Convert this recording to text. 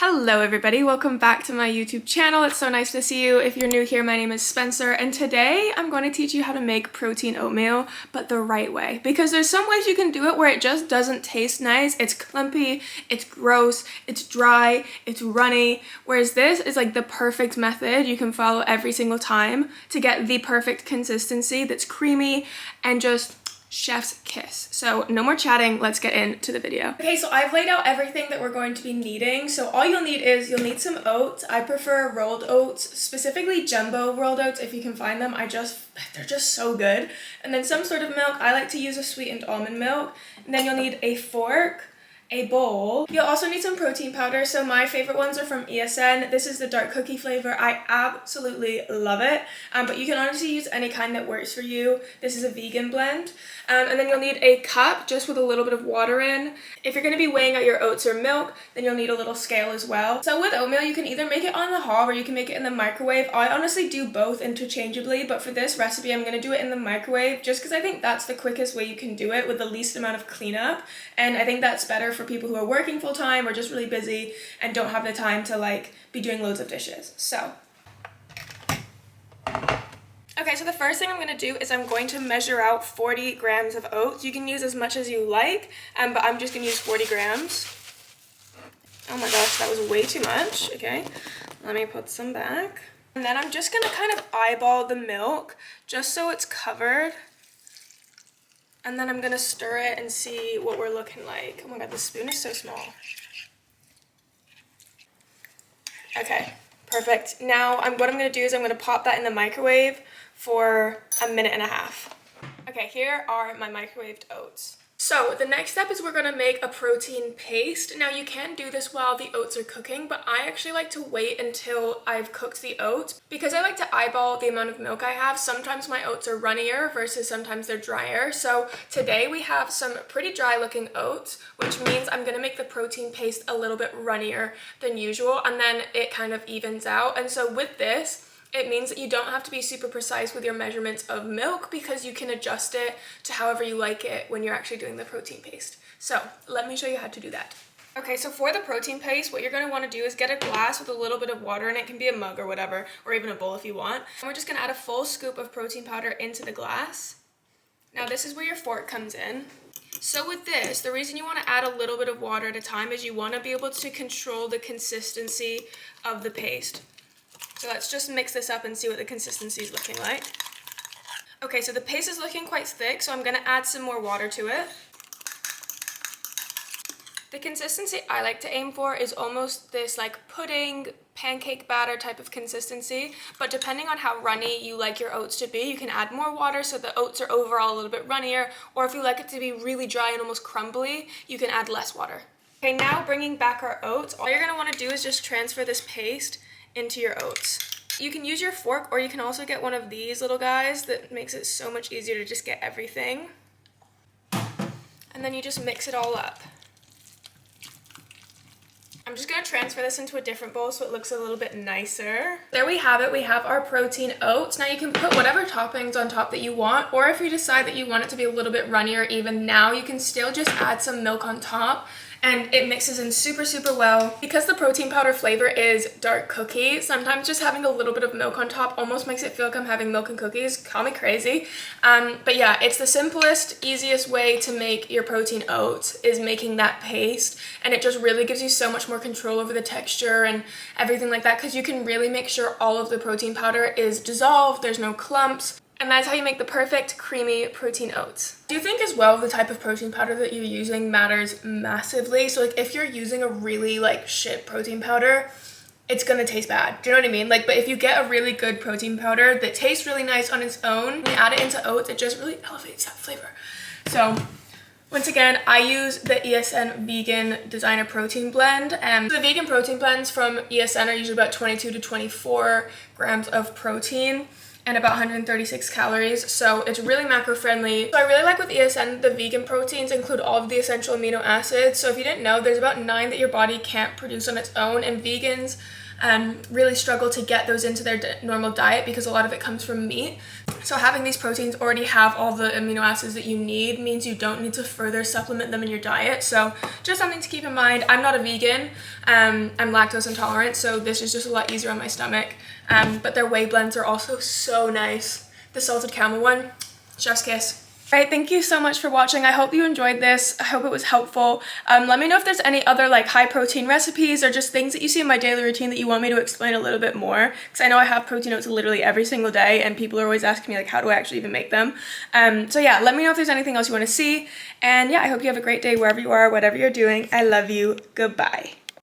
Hello everybody, welcome back to my YouTube channel. It's so nice to see you. If you're new here, my name is Spencer, and today I'm going to teach you how to make protein oatmeal, but the right way. Because there's some ways you can do it where it just doesn't taste nice. It's clumpy, it's gross, it's dry, it's runny. Whereas this is like the perfect method you can follow every single time to get the perfect consistency that's creamy and just chef's kiss. So no more chatting, let's get into the video. Okay, so I've laid out everything that we're going to be needing. So all you'll need some oats. I prefer rolled oats, specifically jumbo rolled oats if you can find them. They're just so good. And then some sort of milk. I like to use a sweetened almond milk. And then you'll need a fork, a bowl. You'll also need some protein powder. So my favorite ones are from ESN. This is the dark cookie flavor. I absolutely love it. But you can honestly use any kind that works for you. This is a vegan blend. And then you'll need a cup just with a little bit of water in. If you're going to be weighing out your oats or milk, then you'll need a little scale as well. So with oatmeal, you can either make it on the hob or you can make it in the microwave. I honestly do both interchangeably, but for this recipe, I'm going to do it in the microwave just because I think that's the quickest way you can do it with the least amount of cleanup. And I think that's better for people who are working full time or just really busy and don't have the time to be doing loads of dishes. So okay, so the first thing I'm going to do is I'm going to measure out 40 grams of oats. You can use as much as you like, but I'm just going to use 40 grams. Oh my gosh, that was way too much. Okay, let me put some back. And then I'm just going to kind of eyeball the milk just so it's covered. And then I'm going to stir it and see what we're looking like. Oh my god, the spoon is so small. Okay, perfect. Now what I'm going to do is I'm going to pop that in the microwave for a minute and a half. Okay, here are my microwaved oats. So the next step is we're going to make a protein paste. Now you can do this while the oats are cooking, but I actually like to wait until I've cooked the oats because I like to eyeball the amount of milk I have. Sometimes my oats are runnier versus sometimes they're drier. So today we have some pretty dry looking oats, which means I'm going to make the protein paste a little bit runnier than usual, and then it kind of evens out. And so with this, it means that you don't have to be super precise with your measurements of milk because you can adjust it to however you like it when you're actually doing the protein paste. So let me show you how to do that. Okay, so for the protein paste, what you're going to want to do is get a glass with a little bit of water, and it can be a mug or whatever, or even a bowl if you want. And we're just going to add a full scoop of protein powder into the glass. Now this is where your fork comes in. So with this, the reason you want to add a little bit of water at a time is you want to be able to control the consistency of the paste. So let's just mix this up and see what the consistency is looking like. Okay, so the paste is looking quite thick, so I'm going to add some more water to it. The consistency I like to aim for is almost this pudding, pancake batter type of consistency, but depending on how runny you like your oats to be, you can add more water so the oats are overall a little bit runnier, or if you like it to be really dry and almost crumbly, you can add less water. Okay, now bringing back our oats, all you're going to want to do is just transfer this paste into your oats. You can use your fork, or you can also get one of these little guys that makes it so much easier to just get everything. And then you just mix it all up. I'm just going to transfer this into a different bowl so it looks a little bit nicer. There we have it. We have our protein oats. Now you can put whatever toppings on top that you want, or if you decide that you want it to be a little bit runnier even now, you can still just add some milk on top. And it mixes in super, super well. Because the protein powder flavor is dark cookie, sometimes just having a little bit of milk on top almost makes it feel like I'm having milk and cookies. Call me crazy. But yeah, it's the simplest, easiest way to make your protein oats is making that paste. And it just really gives you so much more control over the texture and everything like that, because you can really make sure all of the protein powder is dissolved, there's no clumps. And that's how you make the perfect creamy protein oats. Do you think as well the type of protein powder that you're using matters massively? So if you're using a really shit protein powder, it's gonna taste bad. Do you know what I mean? But if you get a really good protein powder that tastes really nice on its own, and you add it into oats, it just really elevates that flavor. So once again, I use the ESN Vegan Designer Protein Blend. The vegan protein blends from ESN are usually about 22 to 24 grams of protein and about 136 calories, so it's really macro friendly. So I really like with ESN, the vegan proteins include all of the essential amino acids. So if you didn't know, there's about 9 that your body can't produce on its own, and vegans really struggle to get those into their normal diet because a lot of it comes from meat. So having these proteins already have all the amino acids that you need means you don't need to further supplement them in your diet. So just something to keep in mind. I'm not a vegan, I'm lactose intolerant, so this is just a lot easier on my stomach. But their whey blends are also so nice. The salted caramel one, chef's kiss. Alright, thank you so much for watching. I hope you enjoyed this. I hope it was helpful. Let me know if there's any other like high protein recipes or just things that you see in my daily routine that you want me to explain a little bit more, because I know I have protein oats literally every single day and people are always asking me like, how do I actually even make them? So yeah, let me know if there's anything else you want to see, and yeah, I hope you have a great day wherever you are, whatever you're doing. I love you. Goodbye.